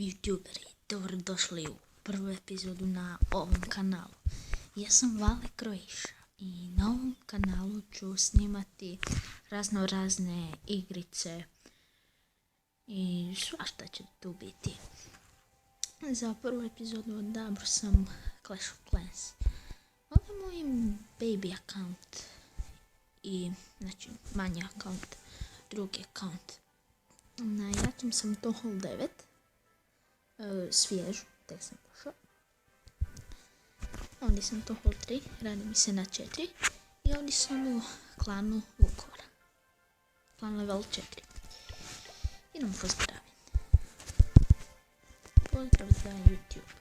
YouTuberi, dobrodošli u prvu epizodu na ovom kanalu. Ja sam Vale Kroiša i na ovom kanalu ću snimati razne igrice i svašta će tu biti. Za prvu epizodu odabrao sam Clash of Clans. Ovo je moj baby account i znači manji account, drugi account. Na jačem sam Town Hall 9, svježu, tek sam pošao. Ovdje sam Town Hall 3, radi mi se na 4 i ovdje sam u klanu Vukovara. Klan level 4. Idemo pozdraviti. Pozdrav za YouTube.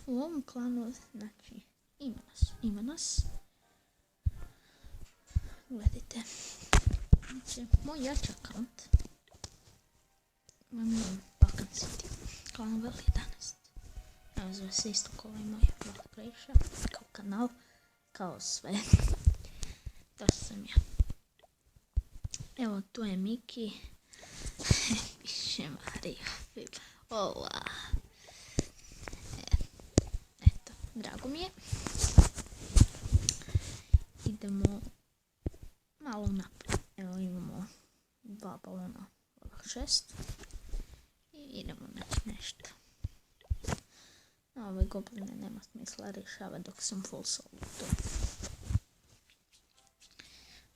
U ovom klanu, znači, ima nas. Gledajte. Znači, moj jači account. Imam Balkan City. Klan level 11. Evo, zove se isto kao i moj Vale Kroiša. Kao kanal. Kao sve. To sam ja. Evo, tu je Miki. Piše Mario. Ova. Eto, drago mi je. Idemo malo naprijed. Evo imamo 2 balona level 6. I idemo nešto. Ove gobline nema smisla rješavati dok sam full solo tu.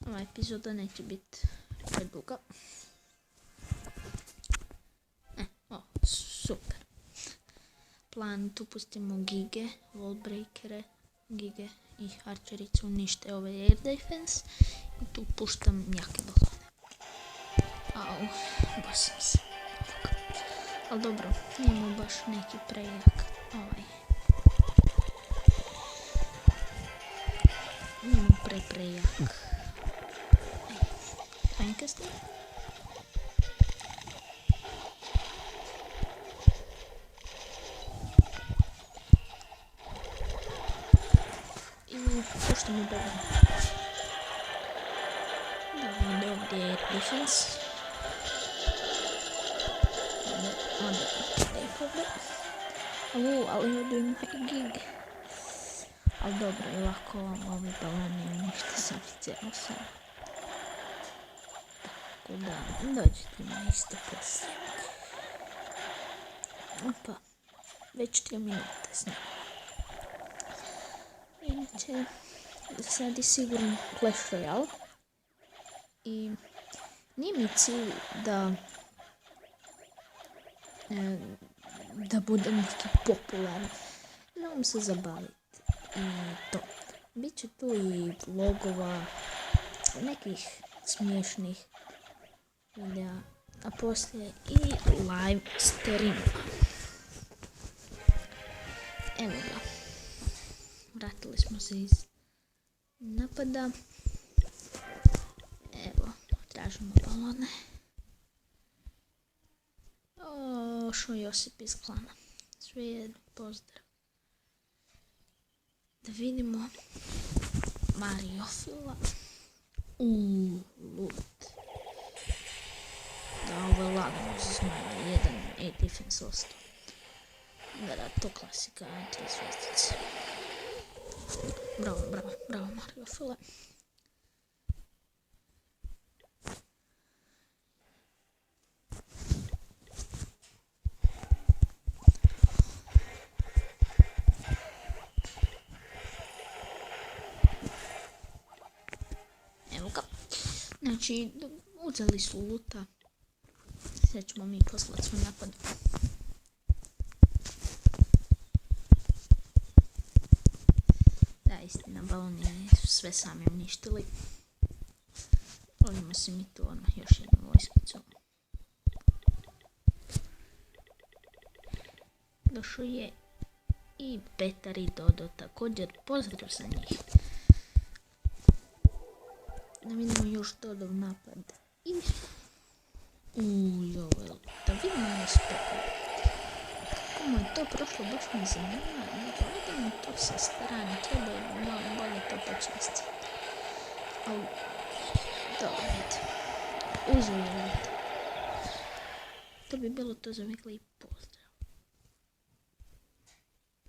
Ova epizoda neće biti preduga. Super. Plan, tu pustimo gige, wallbreakere, gige i arčericu unište ove air defense i tu puštam jake balone. Au, basim se. Ali dobro, nijemo baš neki prejak Nijemo prejak. Fenkasti. I puštamo balone. Dobro, ovdje je defense. Onda rekove. Ali ovdje ima i gig. Ali dobro, ovako ovi baloni unište sam i cijelo sam. Tako da, dođete na isto poslije. Opa, već 3 minute znam. Inače, sad je sigurno Clash Royale. I nije mi cilj da budem neki popularan. Želim se zabaviti i to. Biće tu i vlogova, nekih smiješnih videa, a poslije i live streama. Evo ga. Vratili smo se iz napada. Evo, tražimo balone. Šo Josip iz klana. Sve jedno, pozdrav. Da vidimo Mariofila. Loot. Da, ovo je lagano za zmaja. Jedan A defense ostao. Da, to klasika, 3 zvjezdice. Bravo Mariofila. Znači, uzeli su luta. Sad ćemo mi poslati svoj napad. Da, istina, baloni su sve sami uništili. Ovdje se mi tu odmah još jednu vojskicu. Došao je i Petar i Dodo također. Pozdrav za njih. Da vidimo još Dodov napad. I... da vidimo još tako. Kako mu je to prošlo, baš mi zanima. Da vidimo to sa strane. Treba je malo bolje to počistiti. Dovid. Uzujeli. To bi bilo to za ovaj klip. Pozdrav.